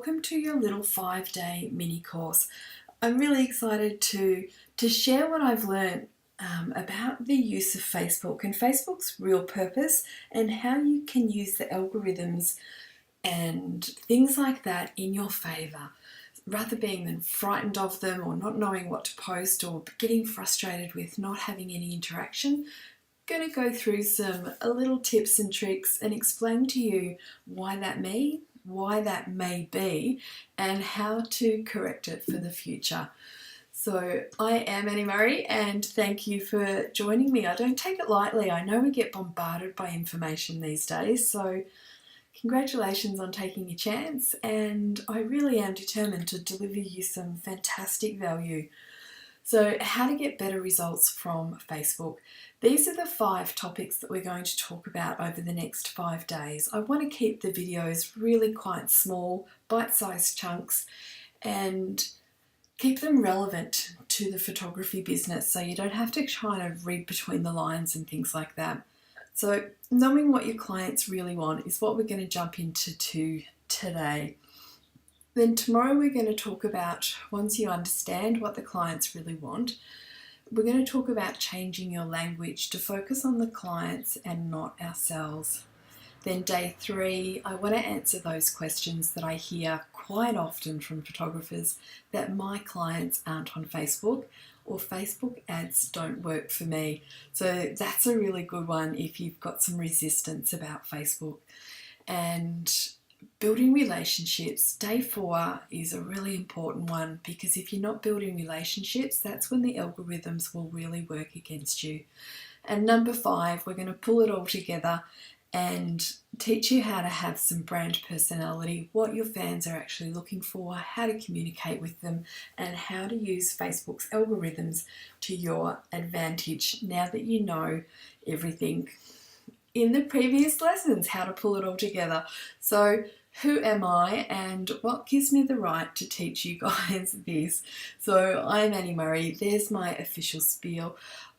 welcome to your little 5-day mini course. I'm really excited to share what I've learned about the use of Facebook and Facebook's real purpose and how you can use the algorithms and things like that in your favour, rather being frightened of them or not knowing what to post or getting frustrated with not having any interaction. Going to go through some little tips and tricks and explain to you why that may be and how to correct it for the future. So I am Annie Murray and thank you for joining me. I don't take it lightly. I know we get bombarded by information these days, so congratulations on taking a chance, and I really am determined to deliver you some fantastic value. So how to get better results from Facebook. These are the 5 topics that we're going to talk about over the next 5 days. I want to keep the videos really quite small, bite-sized chunks, and keep them relevant to the photography business so you don't have to try to read between the lines and things like that. So knowing what your clients really want is what we're going to jump into today. Then tomorrow we're going to talk about, once you understand what the clients really want, we're going to talk about changing your language to focus on the clients and not ourselves. Then day 3, I want to answer those questions that I hear quite often from photographers, that my clients aren't on Facebook or Facebook ads don't work for me. So that's a really good one if you've got some resistance about Facebook. And building relationships, day 4 is a really important one, because if you're not building relationships, that's when the algorithms will really work against you. And number 5, we're going to pull it all together and teach you how to have some brand personality, what your fans are actually looking for, how to communicate with them, and how to use Facebook's algorithms to your advantage now that you know everything in the previous lessons, how to pull it all together. So who am I and what gives me the right to teach you guys this? So I'm Annie Murray, there's my official spiel.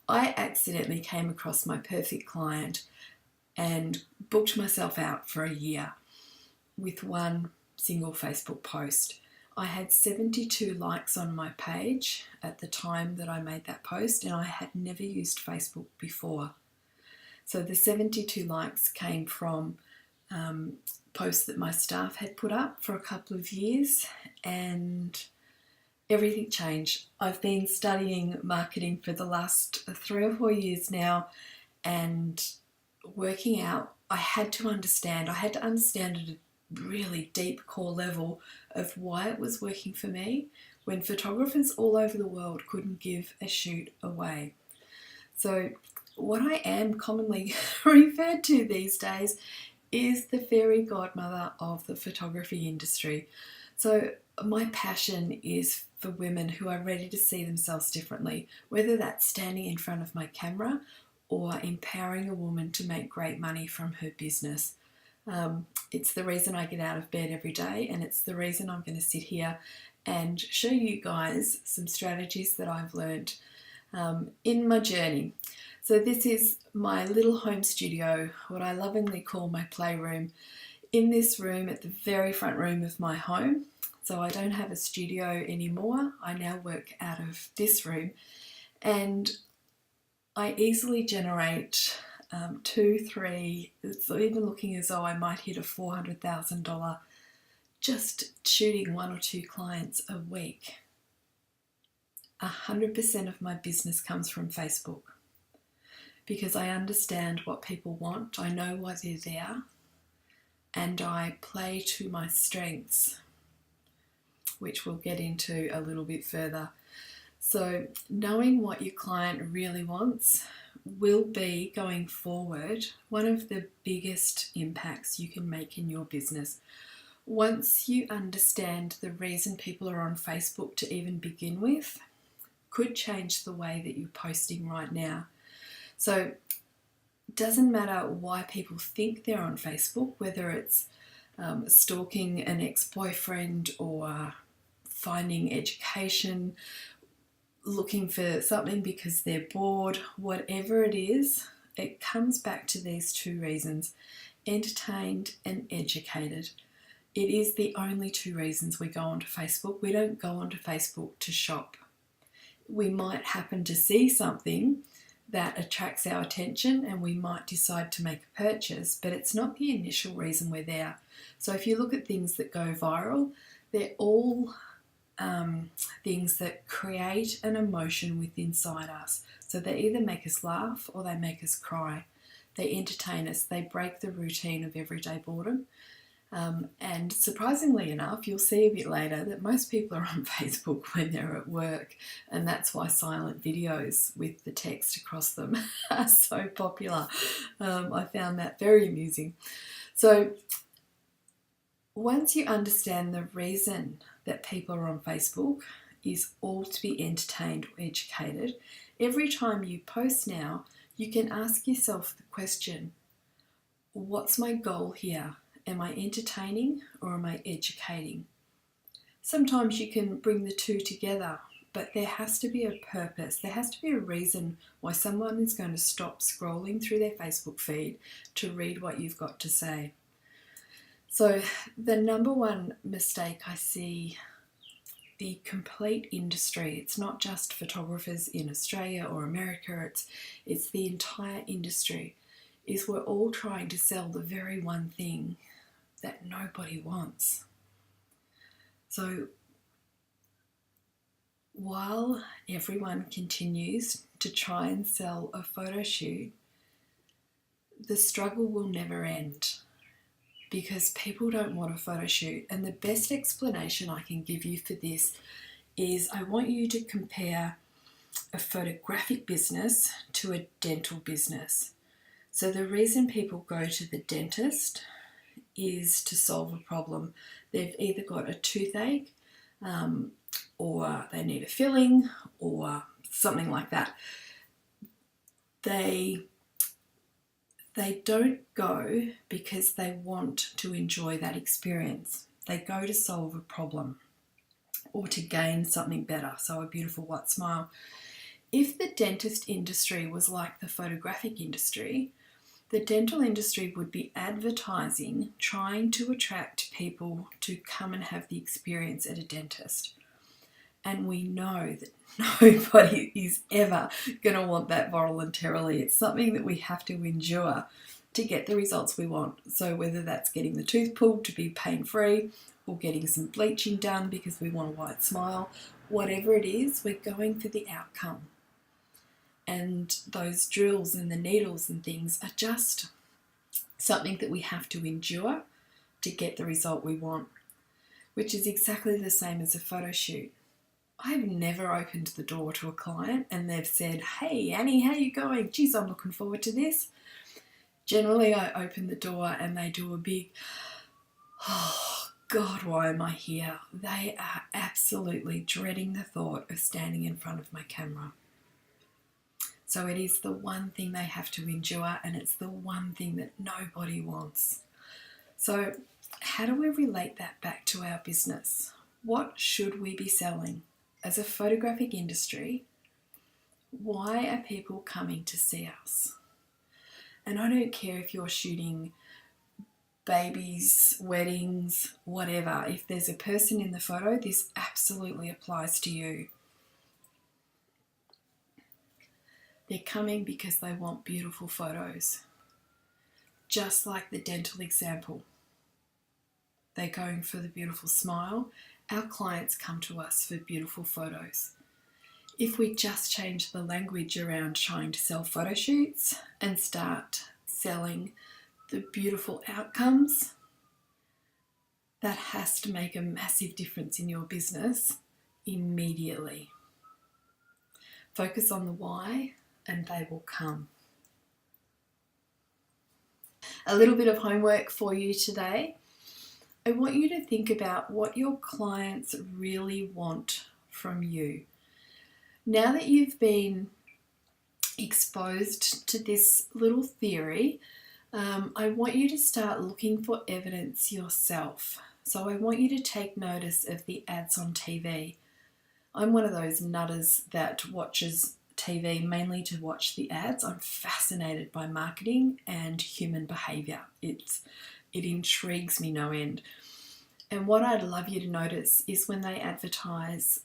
I accidentally came across my perfect client and booked myself out for a year with one single Facebook post. I had 72 likes on my page at the time that I made that post, and I had never used Facebook before. So the 72 likes came from posts that my staff had put up for a couple of years, and everything changed. I've been studying marketing for the last 3 or 4 years now, and working out, I had to understand at a really deep core level of why it was working for me when photographers all over the world couldn't give a shoot away. So what I am commonly referred to these days is the fairy godmother of the photography industry. So my passion is for women who are ready to see themselves differently, whether that's standing in front of my camera or empowering a woman to make great money from her business. It's the reason I get out of bed every day, and it's the reason I'm going to sit here and show you guys some strategies that I've learned in my journey. So this is my little home studio, what I lovingly call my playroom. In this room, at the very front room of my home, so I don't have a studio anymore. I now work out of this room, and I easily generate 2, 3, it's even looking as though I might hit a $400,000 just shooting 1 or 2 clients a week. 100% of my business comes from Facebook, because I understand what people want, I know why they're there, and I play to my strengths, which we'll get into a little bit further. So knowing what your client really wants will be, going forward, one of the biggest impacts you can make in your business. Once you understand the reason people are on Facebook to even begin with, could change the way that you're posting right now. So it doesn't matter why people think they're on Facebook, whether it's stalking an ex-boyfriend or finding education, looking for something because they're bored, whatever it is, it comes back to these 2 reasons: entertained and educated. It is the only two reasons we go onto Facebook. We don't go onto Facebook to shop. We might happen to see something that attracts our attention and we might decide to make a purchase, but it's not the initial reason we're there. So if you look at things that go viral, they're all things that create an emotion within inside us. So they either make us laugh or they make us cry. They entertain us. They break the routine of everyday boredom. And surprisingly enough, you'll see a bit later that most people are on Facebook when they're at work, and that's why silent videos with the text across them are so popular. I found that very amusing. So once you understand the reason that people are on Facebook is all to be entertained or educated, every time you post now, you can ask yourself the question, what's my goal here? Am I entertaining or am I educating? Sometimes you can bring the two together, but there has to be a purpose. There has to be a reason why someone is going to stop scrolling through their Facebook feed to read what you've got to say. So the number one mistake I see the complete industry, it's not just photographers in Australia or America, it's the entire industry, is we're all trying to sell the very one thing that nobody wants. So while everyone continues to try and sell a photo shoot, the struggle will never end because people don't want a photo shoot. And the best explanation I can give you for this is I want you to compare a photographic business to a dental business. So the reason people go to the dentist is to solve a problem. They've either got a toothache or they need a filling or something like that. They don't go because they want to enjoy that experience. They go to solve a problem or to gain something better, so a beautiful white smile. If the dentist industry was like the photographic industry, the dental industry would be advertising, trying to attract people to come and have the experience at a dentist. And we know that nobody is ever going to want that voluntarily. It's something that we have to endure to get the results we want. So whether that's getting the tooth pulled to be pain-free or getting some bleaching done because we want a white smile, whatever it is, we're going for the outcome. And those drills and the needles and things are just something that we have to endure to get the result we want, which is exactly the same as a photo shoot. I've never opened the door to a client and they've said, "Hey Annie, how you going? Geez, I'm looking forward to this." Generally I open the door and they do a big, "Oh God, why am I here?" They are absolutely dreading the thought of standing in front of my camera. So it is the one thing they have to endure, and it's the one thing that nobody wants. So how do we relate that back to our business? What should we be selling? As a photographic industry, why are people coming to see us? And I don't care if you're shooting babies, weddings, whatever. If there's a person in the photo, this absolutely applies to you. They're coming because they want beautiful photos. Just like the dental example. They're going for the beautiful smile. Our clients come to us for beautiful photos. If we just change the language around trying to sell photo shoots and start selling the beautiful outcomes, that has to make a massive difference in your business immediately. Focus on the why and they will come. A little bit of homework for you today. I want you to think about what your clients really want from you. Now that you've been exposed to this little theory, I want you to start looking for evidence yourself. So I want you to take notice of the ads on TV. I'm one of those nutters that watches TV mainly to watch the ads. I'm fascinated by marketing and human behaviour. It intrigues me no end. And what I'd love you to notice is when they advertise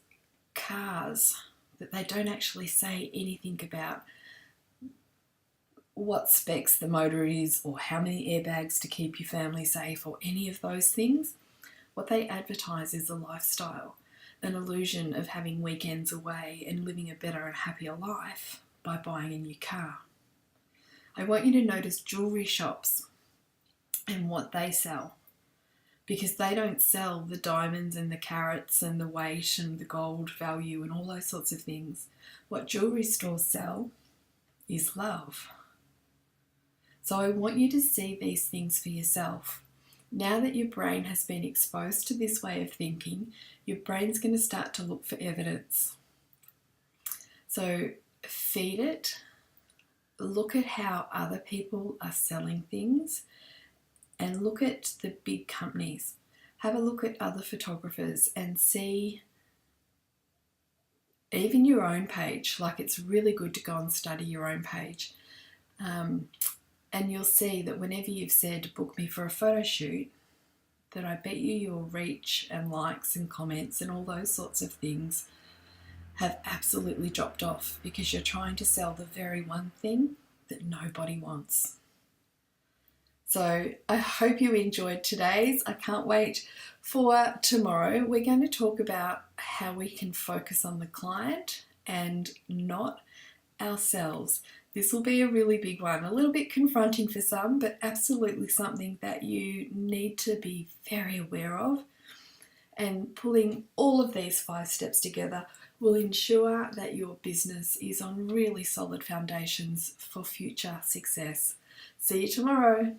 cars, that they don't actually say anything about what specs the motor is or how many airbags to keep your family safe or any of those things. What they advertise is a lifestyle, an illusion of having weekends away and living a better and happier life by buying a new car. I want you to notice jewellery shops and what they sell, because they don't sell the diamonds and the carats and the weight and the gold value and all those sorts of things. What jewellery stores sell is love. So I want you to see these things for yourself. Now that your brain has been exposed to this way of thinking, your brain's going to start to look for evidence. So feed it. Look at how other people are selling things and look at the big companies. Have a look at other photographers and see even your own page. Like, it's really good to go and study your own page. And you'll see that whenever you've said, book me for a photo shoot, that I bet you your reach and likes and comments and all those sorts of things have absolutely dropped off, because you're trying to sell the very one thing that nobody wants. So I hope you enjoyed today's. I can't wait for tomorrow. We're going to talk about how we can focus on the client and not ourselves. This will be a really big one, a little bit confronting for some, but absolutely something that you need to be very aware of. And pulling all of these 5 steps together will ensure that your business is on really solid foundations for future success. See you tomorrow.